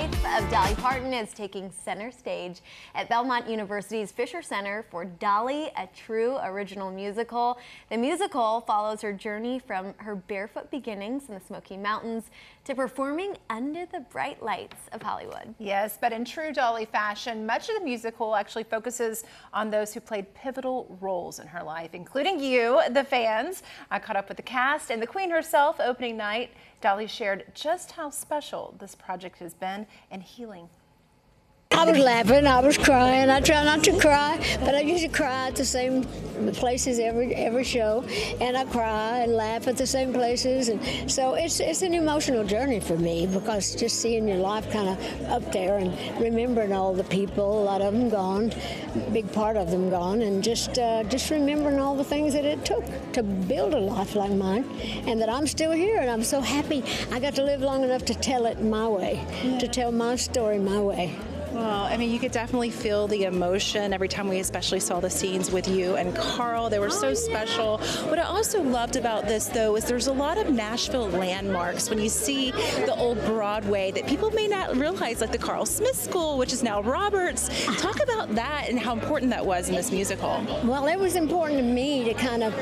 life of Dolly Parton is taking center stage at Belmont University's Fisher Center for Dolly, a true original musical. The musical follows her journey from her barefoot beginnings in the Smoky Mountains to performing under the bright lights of Hollywood. Yes, but in true Dolly fashion, much of the musical actually focuses on those who played pivotal roles in her life, including you, the fans. I caught up with the cast and the Queen herself opening night. Dolly shared just how special this project has been and healing. I was laughing, I was crying. I try not to cry, but I usually cry at the same places every show, and I cry and laugh at the same places, and so it's an emotional journey for me, because just seeing your life kind of up there and remembering all the people, a lot of them gone, big part of them gone, and just remembering all the things that it took to build a life like mine, and that I'm still here, and I'm so happy I got to live long enough to tell it my way, to tell my story my way. Well, I mean, you could definitely feel the emotion every time we especially saw the scenes with you and Carl. They were so special. What I also loved about this, though, is there's a lot of Nashville landmarks when you see the old Broadway that people may not realize, like the Carl Smith School, which is now Roberts. Talk about that and how important that was in this musical. Well, it was important to me to kind of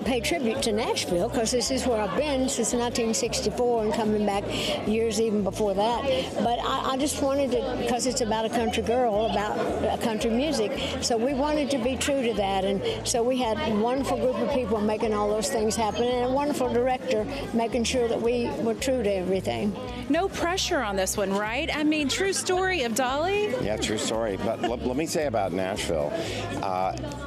pay tribute to Nashville, because this is where I've been since 1964 and coming back years even before that. But I just wanted to, because it's about a country girl, about country music, so we wanted to be true to that, and so we had a wonderful group of people making all those things happen, and a wonderful director making sure that we were true to everything. No pressure on this one, right? I mean, true story of Dolly. Yeah, true story. But let me say about Nashville,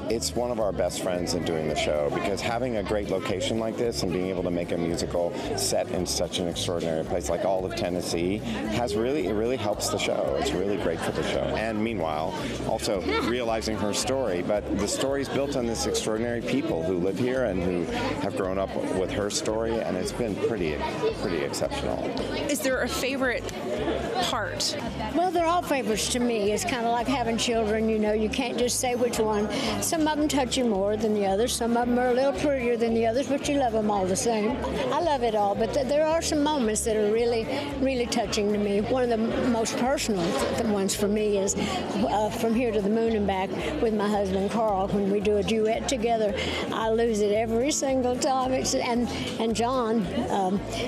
it's one of our best friends in doing the show, because having a great location like this and being able to make a musical set in such an extraordinary place like all of Tennessee it really helps the show. It's really great for the show. And meanwhile, also realizing her story, but the story's built on this extraordinary people who live here and who have grown up with her story, and it's been pretty exceptional. Is there a favorite part? Well, they're all favorites to me. It's kind of like having children, you know, you can't just say which one. Some of them touch you more than the others, some of them are a little prettier than the others, but you love them all the same. I love it all, but there are some moments that are really touching to me. One of the most personal ones for me is From Here to the Moon and Back with my husband Carl. When we do a duet together, I lose it every single time. And John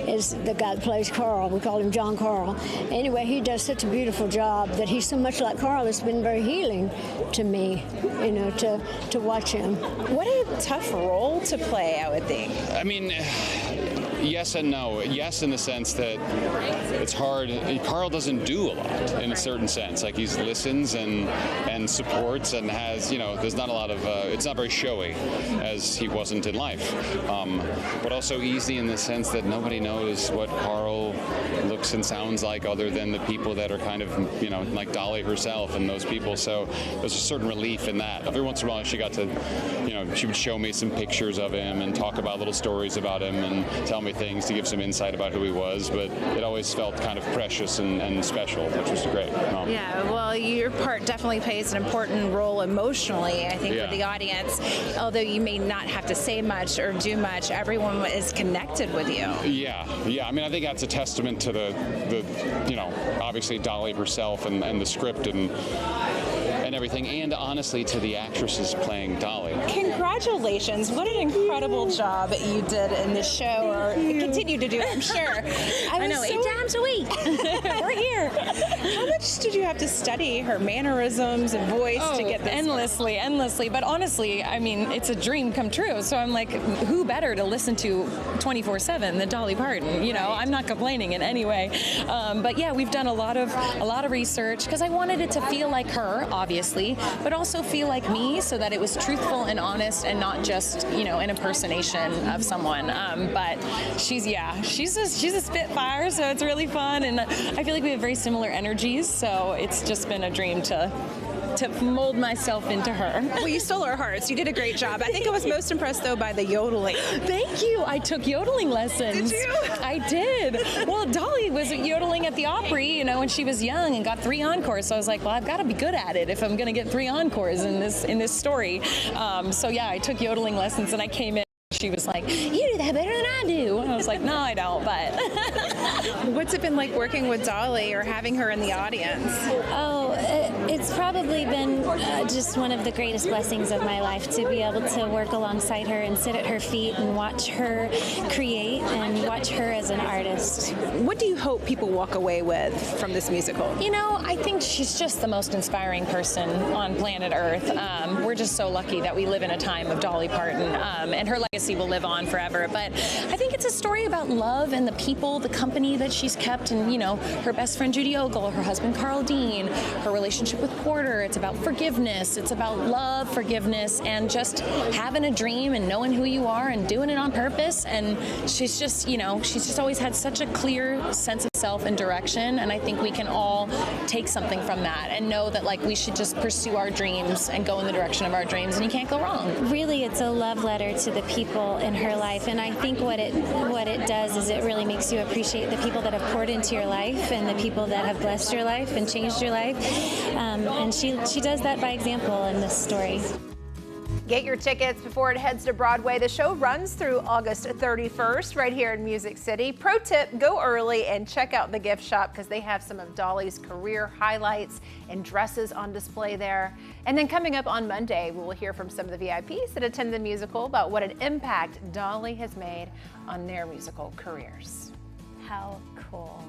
is the guy that plays Carl. We call him John Carl. Anyway, he does such a beautiful job that he's so much like Carl. It's been very healing to me, you know, to watch him. What a tough role to play, I would think. I mean, yes and no. Yes, in the sense that it's hard. Carl doesn't do a lot in a certain sense. Like, he listens and supports and has, you know, there's not a lot of, it's not very showy as he wasn't in life. But also easy in the sense that nobody knows what Carl looks and sounds like other than the people that are kind of, you know, like Dolly herself and those people. So there's a certain relief in that. Every once in a while she got to, you know, she would show me some pictures of him and talk about little stories about him and tell me things to give some insight about who he was, but it always felt kind of precious and special, which was great. Yeah, well, your part definitely plays an important role emotionally, I think, yeah, with the audience. Although you may not have to say much or do much, everyone is connected with you. Yeah. I mean, I think that's a testament to the you know, obviously Dolly herself and the script and everything, and honestly to the actresses playing Dolly. Congratulations. What an incredible job you did in this show, or continue to do, I'm sure. I know, 8 times a week. We're here. How much did you have to study her mannerisms and voice to get this? Endlessly. But honestly, I mean, it's a dream come true. So I'm like, who better to listen to 24/7 than Dolly Parton? You know, I'm not complaining in any way. But yeah, we've done a lot of research, because I wanted it to feel like her, obviously, but also feel like me, so that it was truthful and honest and not just, you know, an impersonation of someone. But she's a spitfire, so it's really fun, and I feel like we have very similar energies, so it's just been a dream to mold myself into her. Well, you stole our hearts. You did a great job. I think I was most impressed, though, by the yodeling. Thank you. I took yodeling lessons. Did you? I did. Well, Dolly was yodeling at the Opry, you know, when she was young, and got 3 encores. So I was like, well, I've got to be good at it if I'm going to get 3 encores in this story. So yeah, I took yodeling lessons, and I came in She was like, "You do that better than I do." And I was like, "No, I don't." But What's it been like working with Dolly or having her in the audience? Oh, it's probably been just one of the greatest blessings of my life to be able to work alongside her and sit at her feet and watch her create and watch her as an artist. What do you hope people walk away with from this musical? you know, I think she's just the most inspiring person on planet Earth. We're just so lucky that we live in a time of Dolly Parton, and her legacy will live on forever. But I think it's a story about love and the people, the company that she's kept, and, you know, her best friend Judy Ogle, her husband Carl Dean, her relationship with Porter. It's about forgiveness. It's about love, forgiveness, and just having a dream and knowing who you are and doing it on purpose. And she's just, you know, she's just always had such a clear sense of self and direction. And I think we can all take something from that and know that, like, we should just pursue our dreams and go in the direction of our dreams, and you can't go wrong. Really, it's a love letter to the people in her life, and I think what it does is it really makes you appreciate the people that have poured into your life and the people that have blessed your life and changed your life, and she does that by example in this story. Get your tickets before it heads to Broadway. The show runs through August 31st right here in Music City. Pro tip, go early and check out the gift shop because they have some of Dolly's career highlights and dresses on display there. And then coming up on Monday, we will hear from some of the VIPs that attend the musical about what an impact Dolly has made on their musical careers. How cool.